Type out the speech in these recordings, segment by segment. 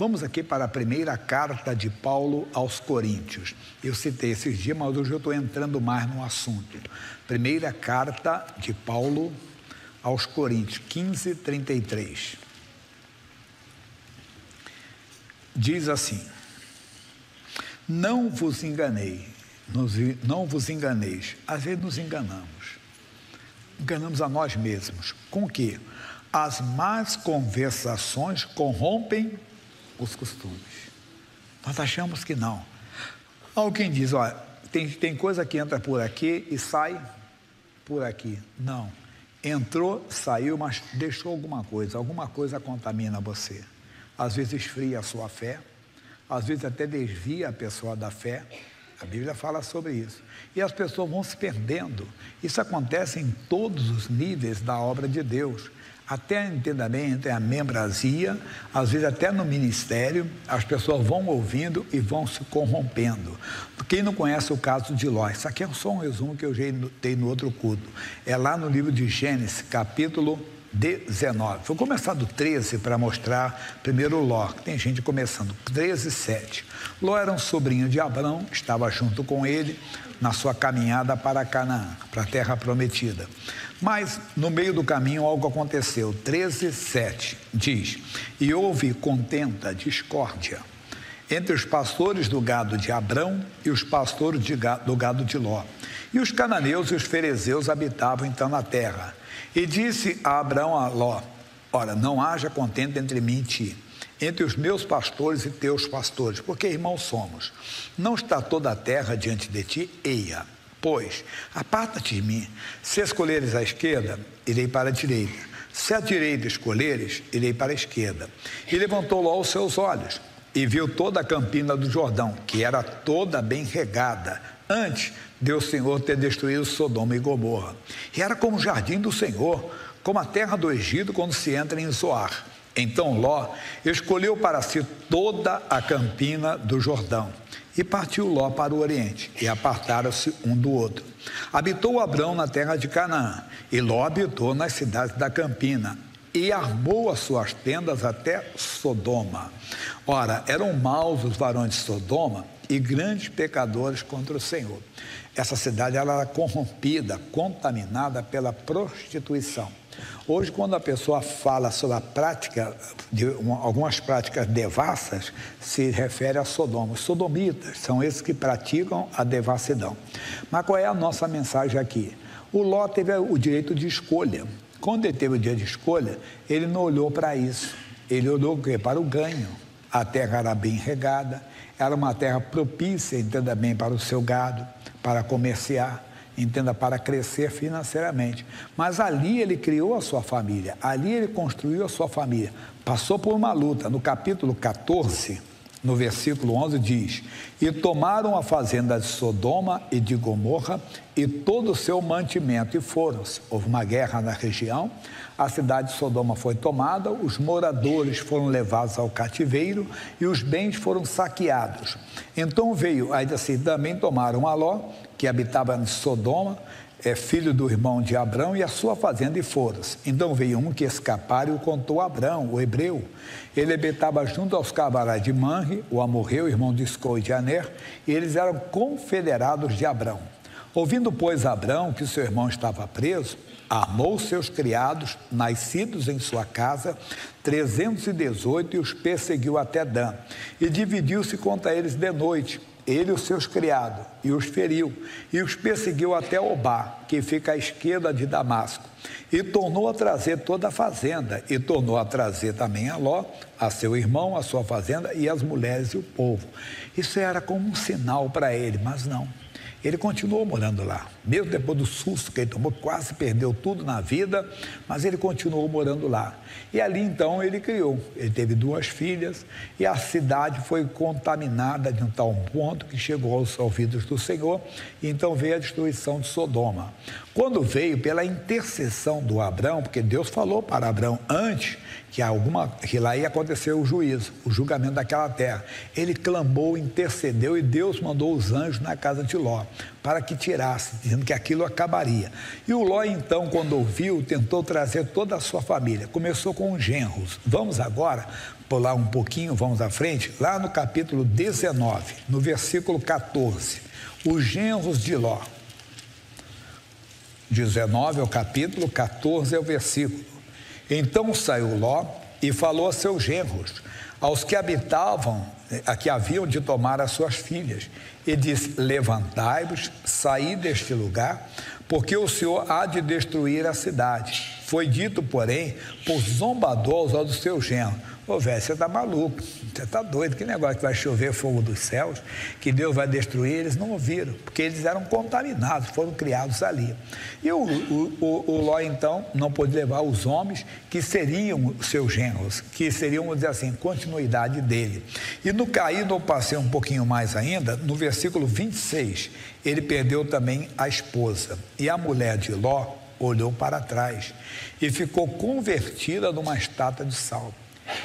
Vamos aqui para a primeira carta de Paulo aos Coríntios. Eu citei esses dias, mas hoje eu estou entrando mais no assunto. Primeira carta de Paulo aos Coríntios, 15:33. Diz assim: não vos enganeis. Às vezes nos enganamos a nós mesmos. Com o quê? As más conversações corrompem os costumes. Nós achamos que não. Alguém diz, olha, tem coisa que entra por aqui e sai por aqui. Não. Entrou, saiu, mas deixou alguma coisa contamina você. Às vezes esfria a sua fé, às vezes até desvia a pessoa da fé. A Bíblia fala sobre isso. E as pessoas vão se perdendo. Isso acontece em todos os níveis da obra de Deus. Até, entenda bem, entre a membresia, às vezes até no ministério, as pessoas vão ouvindo e vão se corrompendo. Quem não conhece o caso de Ló, isso aqui é só um resumo que eu já dei no outro culto. É lá no livro de Gênesis, capítulo 19. Vou começar do 13 para mostrar primeiro Ló. Tem gente começando, 13:7. Ló era um sobrinho de Abrão, estava junto com ele na sua caminhada para Canaã, para a terra prometida. Mas no meio do caminho algo aconteceu. 13:7 diz: e houve contenda, discórdia entre os pastores do gado de Abrão e os pastores do gado de Ló. E os cananeus e os ferezeus habitavam então na terra. E disse a Abrão a Ló: ora, não haja contenda entre mim e ti, entre os meus pastores e teus pastores, porque irmãos somos. Não está toda a terra diante de ti? Eia, pois, aparta-te de mim. Se escolheres a esquerda, irei para a direita. Se a direita escolheres, irei para a esquerda. E levantou Ló os seus olhos e viu toda a campina do Jordão, que era toda bem regada, antes de o Senhor ter destruído Sodoma e Gomorra. E era como o jardim do Senhor, como a terra do Egito quando se entra em Zoar. Então Ló escolheu para si toda a campina do Jordão. E partiu Ló para o oriente, e apartaram-se um do outro. Habitou Abrão na terra de Canaã, e Ló habitou nas cidades da campina, e armou as suas tendas até Sodoma. Ora, eram maus os varões de Sodoma e grandes pecadores contra o Senhor. Essa cidade era corrompida, contaminada pela prostituição. Hoje, quando a pessoa fala sobre a prática, algumas práticas devassas, se refere a Sodoma. Os sodomitas são esses que praticam a devassidão. Mas qual é a nossa mensagem aqui? O Ló teve o direito de escolha. Quando ele teve o dia de escolha, ele não olhou para isso. Ele olhou para o ganho. A terra era bem regada, era uma terra propícia, entenda bem, para o seu gado, para comerciar, entenda, para crescer financeiramente. Mas ali ele criou a sua família, ali ele construiu a sua família. Passou por uma luta. No capítulo 14, no versículo 11 diz: e tomaram a fazenda de Sodoma e de Gomorra e todo o seu mantimento, e foram-se. Houve uma guerra na região, a cidade de Sodoma foi tomada, os moradores foram levados ao cativeiro e os bens foram saqueados. Então veio, ainda assim, também tomaram a Ló, que habitava em Sodoma, filho do irmão de Abrão, e a sua fazenda, e foram-se. Então veio um que escaparam e o contou a Abrão, o hebreu. Ele habitava junto aos cavarais de Manre, o amorreu, irmão de Escol e de Aner, e eles eram confederados de Abrão. Ouvindo, pois, Abrão que seu irmão estava preso, armou seus criados, nascidos em sua casa, 318, e os perseguiu até Dan, e dividiu-se contra eles de noite, ele e os seus criados, e os feriu, e os perseguiu até Obá, que fica à esquerda de Damasco, e tornou a trazer toda a fazenda, e tornou a trazer também a Ló, a seu irmão, a sua fazenda, e as mulheres e o povo. Isso era como um sinal para ele, mas não. Ele continuou morando lá, mesmo depois do susto que ele tomou, quase perdeu tudo na vida, mas ele continuou morando lá. E ali então ele criou, ele teve 2 filhas, e a cidade foi contaminada de um tal ponto que chegou aos ouvidos do Senhor, e então veio a destruição de Sodoma. Quando veio pela intercessão do Abrão, porque Deus falou para Abrão antes que lá ia acontecer o juízo, o julgamento daquela terra. Ele clamou, intercedeu, e Deus mandou os anjos na casa de Ló, para que tirasse dizendo que aquilo acabaria. E o Ló, então, quando ouviu, tentou trazer toda a sua família. Começou com os genros. Vamos agora pular um pouquinho, vamos à frente, lá no capítulo 19, no versículo 14. Os genros de Ló. 19 é o capítulo, 14 é o versículo. Então saiu Ló e falou a seus genros, aos que habitavam, a que haviam de tomar as suas filhas, e disse: levantai-vos, saí deste lugar, porque o Senhor há de destruir a cidade. Foi dito, porém, por zombador aos dos seus genros: ô velho, você está maluco, você está doido, que negócio que vai chover fogo dos céus, que Deus vai destruir? Eles não ouviram, porque eles eram contaminados, foram criados ali. E o Ló, então, não pôde levar os homens que seriam seus genros, que seriam, vamos dizer assim, continuidade dele. E no caído, eu passei um pouquinho mais ainda, no versículo 26, ele perdeu também a esposa, e a mulher de Ló olhou para trás e ficou convertida numa estátua de sal.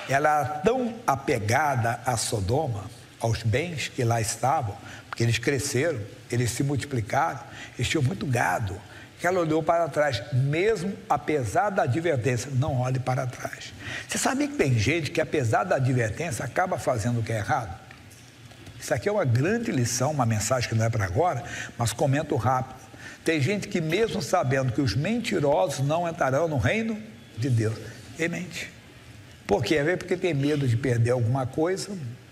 Ela era tão apegada a Sodoma, aos bens que lá estavam, porque eles cresceram, eles se multiplicaram, eles tinham muito gado, que ela olhou para trás, mesmo apesar da advertência: não olhe para trás. Você sabia que tem gente que, apesar da advertência, acaba fazendo o que é errado? Isso aqui é uma grande lição, uma mensagem que não é para agora, mas comento rápido. Tem gente que, mesmo sabendo que os mentirosos não entrarão no reino de Deus, ele mente. Por quê? Porque tem medo de perder alguma coisa,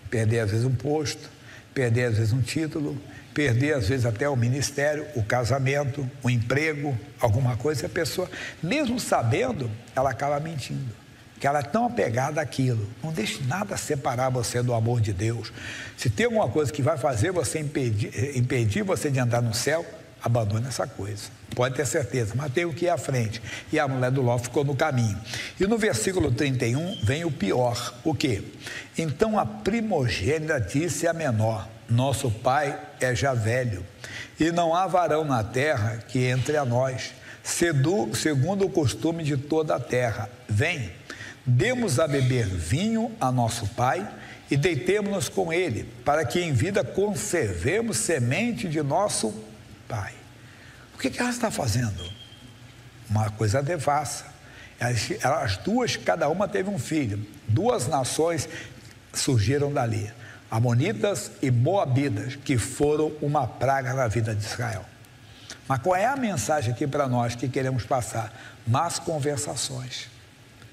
perder às vezes um posto, perder às vezes um título, perder às vezes até o ministério, o casamento, o emprego, alguma coisa. E a pessoa, mesmo sabendo, ela acaba mentindo, que ela é tão apegada àquilo. Não deixe nada separar você do amor de Deus. Se tem alguma coisa que vai fazer você impedir você de andar no céu, abandone essa coisa, pode ter certeza, mas tem o que ir à frente. E a mulher do Ló ficou no caminho. E no versículo 31 vem o pior: o quê? Então a primogênita disse à menor: nosso pai é já velho, e não há varão na terra que entre a nós, segundo o costume de toda a terra. Vem, demos a beber vinho a nosso pai e deitemo-nos com ele, para que em vida conservemos semente de nosso pai. O que ela está fazendo? Uma coisa devassa. As duas, cada uma teve um filho. Duas nações surgiram dali: Amonitas e Moabitas, que foram uma praga na vida de Israel. Mas qual é a mensagem aqui para nós que queremos passar? Más conversações.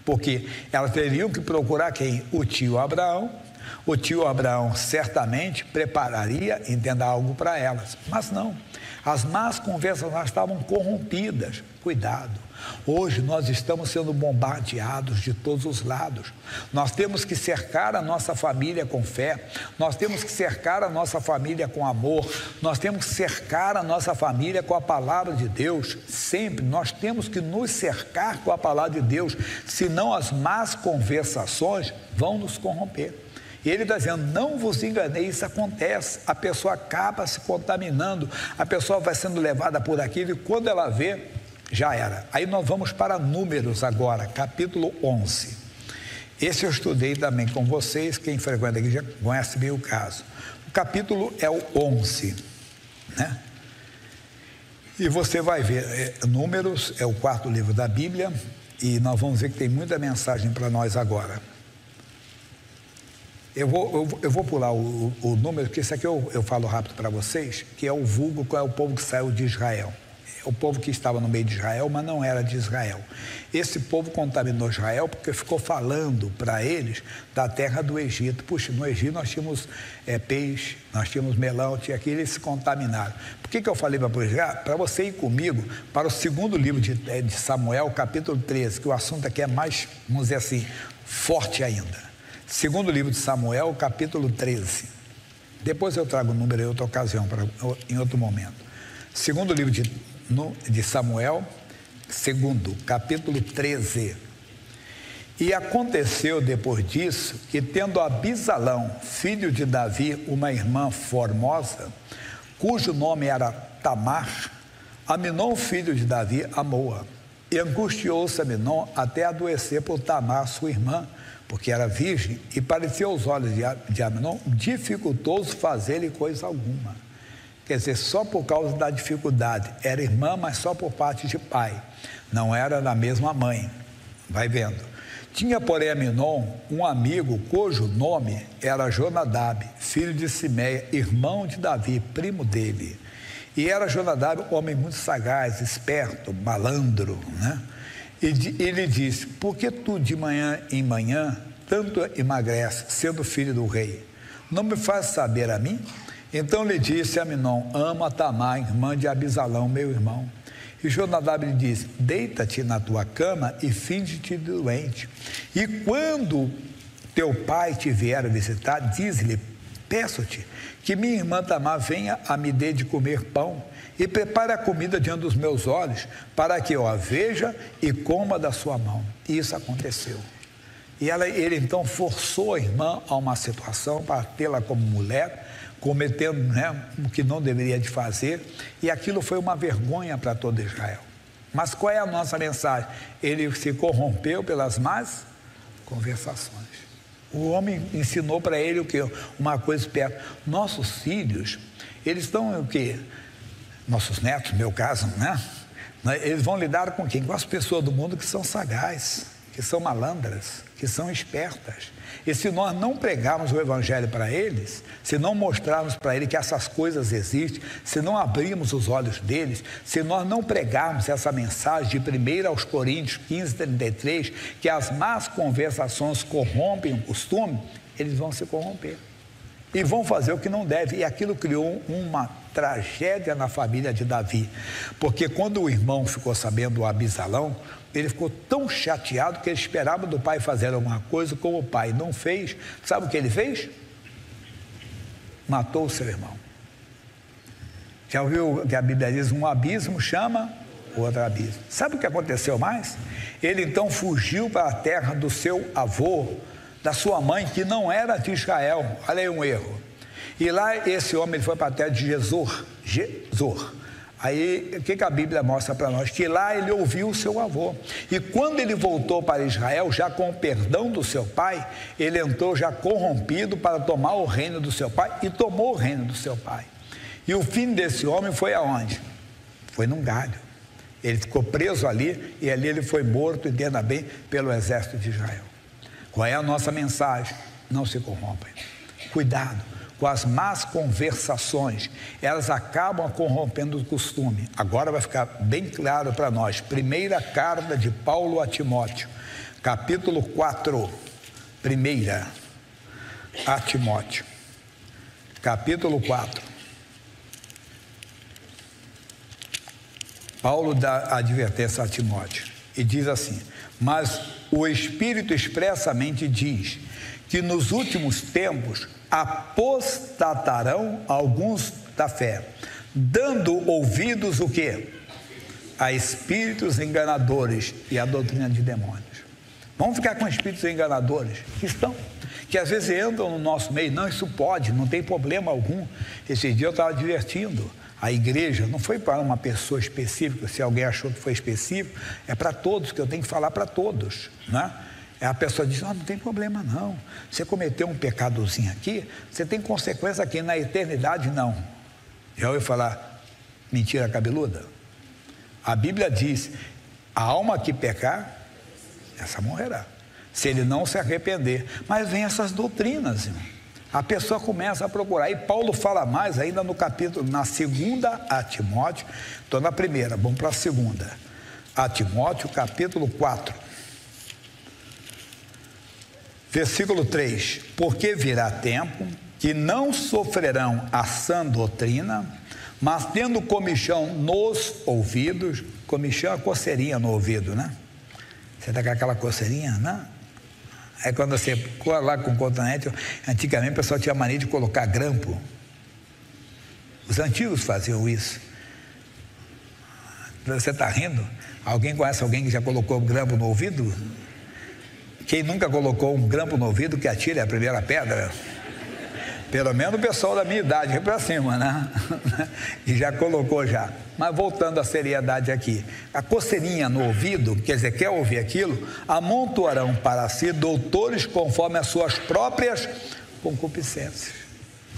Porque elas teriam que procurar quem? O tio Abraão. O tio Abraão certamente prepararia, entenda, algo para elas, mas não. As más conversas lá estavam corrompidas. Cuidado. Hoje nós estamos sendo bombardeados de todos os lados. Nós temos que cercar a nossa família com fé, nós temos que cercar a nossa família com amor, nós temos que cercar a nossa família com a palavra de Deus. Sempre nós temos que nos cercar com a palavra de Deus, senão as más conversações vão nos corromper. E ele está dizendo: não vos enganeis, isso acontece, a pessoa acaba se contaminando, a pessoa vai sendo levada por aquilo, e quando ela vê, já era. Aí nós vamos para Números agora, capítulo 11. Esse eu estudei também com vocês, quem frequenta aqui já conhece bem o caso. O capítulo é o 11, né? E você vai ver, Números é o 4º livro da Bíblia, e nós vamos ver que tem muita mensagem para nós agora. Eu vou pular o número, porque isso aqui eu falo rápido para vocês, que é o vulgo, que é o povo que saiu de Israel. É o povo que estava no meio de Israel, mas não era de Israel. Esse povo contaminou Israel porque ficou falando para eles da terra do Egito. Puxa, no Egito nós tínhamos peixe, nós tínhamos melão, tinha aquilo, eles se contaminaram. Por que eu falei para vocês? Para você ir comigo para o 2º livro de Samuel, capítulo 13, que o assunto aqui é mais, vamos dizer assim, forte ainda. 2º livro de Samuel, capítulo 13. Depois eu trago o número em outra ocasião, em outro momento. 2º livro de Samuel, 2º, capítulo 13. E aconteceu depois disso que, tendo Abisalão, filho de Davi, uma irmã formosa, cujo nome era Tamar, Aminon, filho de Davi, amou-a. E angustiou-se Aminon até adoecer por Tamar, sua irmã, porque era virgem, e parecia aos olhos de Aminon dificultoso fazer-lhe coisa alguma. quer dizer, só por causa da dificuldade. Era irmã, mas só por parte de pai, não era da mesma mãe. Vai vendo. Tinha, porém, Aminon um amigo cujo nome era Jonadab, filho de Simeia, irmão de Davi, primo dele. E era Jonadab um homem muito sagaz, esperto, malandro, né? E ele disse: por que tu de manhã em manhã tanto emagrece, sendo filho do rei? Não me faz saber a mim? Então lhe disse Aminon: ama Tamar, irmã de Abisalão, meu irmão. E Jonadab lhe disse: deita-te na tua cama e finge-te doente. E quando teu pai te vier a visitar, diz-lhe: peço-te que minha irmã Tamar venha a me dê de comer pão e prepare a comida diante dos meus olhos, para que eu a veja e coma da sua mão. E isso aconteceu. E ele então forçou a irmã a uma situação para tê-la como mulher, cometendo, né, o que não deveria de fazer, e aquilo foi uma vergonha para todo Israel. Mas qual é a nossa mensagem? Ele se corrompeu pelas más conversações. O homem ensinou para ele o quê? Uma coisa esperta. Nossos filhos, eles estão o quê? Nossos netos, no meu caso, né? Eles vão lidar com quem? Com as pessoas do mundo que são sagazes, que são malandras, que são espertas. E se nós não pregarmos o evangelho para eles, se não mostrarmos para eles que essas coisas existem, se não abrirmos os olhos deles, se nós não pregarmos essa mensagem de 1 aos Coríntios 15:33, que as más conversações corrompem o costume, eles vão se corromper e vão fazer o que não deve. E aquilo criou uma tragédia na família de Davi, porque quando o irmão ficou sabendo, o Abisalão, ele ficou tão chateado que ele esperava do pai fazer alguma coisa, como o pai não fez. Sabe o que ele fez? Matou o seu irmão. Já ouviu que a Bíblia diz: um abismo chama outro abismo. Sabe o que aconteceu mais? Ele então fugiu para a terra do seu avô, da sua mãe, que não era de Israel. Olha aí um erro. E lá esse homem ele foi para a terra de Gesur. Aí o que a Bíblia mostra para nós? Que lá ele ouviu o seu avô. E quando ele voltou para Israel, já com o perdão do seu pai, ele entrou já corrompido para tomar o reino do seu pai, e tomou o reino do seu pai. E o fim desse homem foi aonde? Foi num galho. Ele ficou preso ali, e ali ele foi morto, entenda bem, pelo exército de Israel. Qual é a nossa mensagem? Não se corrompem. Cuidado com as más conversações, elas acabam corrompendo o costume. Agora vai ficar bem claro para nós. Primeira carta de Paulo a Timóteo, capítulo 4. Primeira a Timóteo, capítulo 4. Paulo dá advertência a Timóteo e diz assim: mas o Espírito expressamente diz que nos últimos tempos apostatarão alguns da fé, dando ouvidos o quê? A espíritos enganadores e a doutrina de demônios. Vamos ficar com espíritos enganadores que às vezes entram no nosso meio. Não, isso pode, não tem problema algum. Esse dia eu estava divertindo. A igreja não foi para uma pessoa específica. Se alguém achou que foi específico, é para todos, que eu tenho que falar para todos, né? A pessoa diz: não tem problema não, você cometeu um pecadozinho aqui, você tem consequência aqui, na eternidade não. Já ouviu falar mentira cabeluda? A Bíblia diz: a alma que pecar, essa morrerá, se ele não se arrepender. Mas vem essas doutrinas, irmão. A pessoa começa a procurar, e Paulo fala mais ainda no capítulo, na segunda a Timóteo. Estou na primeira, vamos para a segunda a Timóteo, capítulo 4, versículo 3: porque virá tempo que não sofrerão a sã doutrina, mas tendo comichão nos ouvidos. Comichão é coceirinha no ouvido, né? Você está com aquela coceirinha, né? Aí quando você cola lá com cotonete, antigamente o pessoal tinha mania de colocar grampo. Os antigos faziam isso. Você está rindo? Alguém conhece alguém que já colocou grampo no ouvido? Quem nunca colocou um grampo no ouvido, que atire a primeira pedra. Pelo menos o pessoal da minha idade, vai para cima, né? E já colocou já. Mas voltando à seriedade aqui, a coceirinha no ouvido, quer dizer, quer ouvir aquilo, amontoarão para si doutores conforme as suas próprias concupiscências.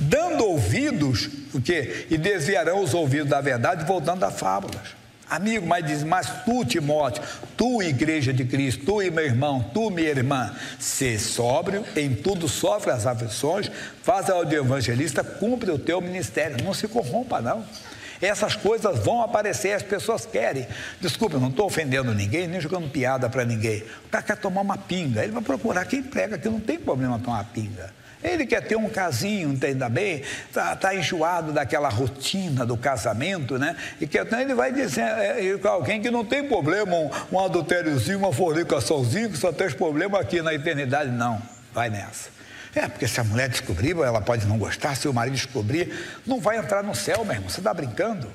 dando ouvidos, o quê? E desviarão os ouvidos da verdade, voltando a fábulas. Amigo, mas tu, Timóteo, tu, igreja de Cristo, tu e meu irmão, tu, minha irmã, sê sóbrio, em tudo sofre as aflições, faz ao evangelista, cumpre o teu ministério, não se corrompa não. Essas coisas vão aparecer, as pessoas querem. Desculpa, eu não estou ofendendo ninguém, nem jogando piada para ninguém. O cara quer tomar uma pinga, ele vai procurar quem prega, que não tem problema tomar uma pinga. Ele quer ter um casinho, entenda bem, está enjoado daquela rotina do casamento, né? E então ele vai dizer para alguém que não tem problema, um adultériozinho, uma fornicaçãozinha, que só tem problema aqui na eternidade. Não, vai nessa. Porque se a mulher descobrir, ela pode não gostar, se o marido descobrir, não vai entrar no céu, meu irmão, você está brincando?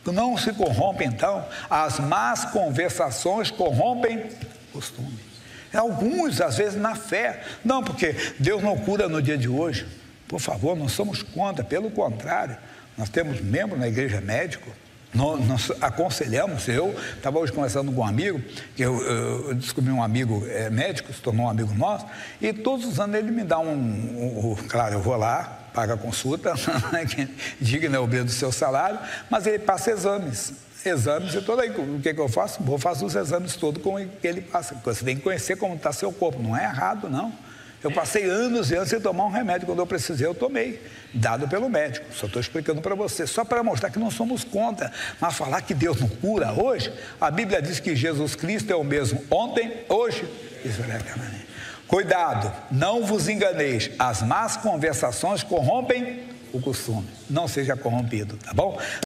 Não se corrompe, então, as más conversações corrompem costume. Alguns, às vezes, na fé. Não, porque Deus não cura no dia de hoje. Por favor, não somos contra, pelo contrário. Nós temos membro na igreja médico, nós aconselhamos. Eu estava hoje conversando com um amigo, que eu descobri um amigo médico, se tornou um amigo nosso, e todos os anos ele me dá claro, eu vou lá, pago a consulta, digna é o do seu salário, mas ele passa exames e tudo aí. O que eu faço? Vou fazer os exames todos com o que ele passa. Você tem que conhecer como está seu corpo, não é errado, não. Eu passei anos e anos sem tomar um remédio. Quando eu precisei, eu tomei, dado pelo médico. Só estou explicando para você, só para mostrar que não somos contra. Mas falar que Deus não cura hoje, a Bíblia diz que Jesus Cristo é o mesmo ontem, hoje e eternamente. Cuidado, não vos enganeis, as más conversações corrompem o costume. Não seja corrompido, tá bom?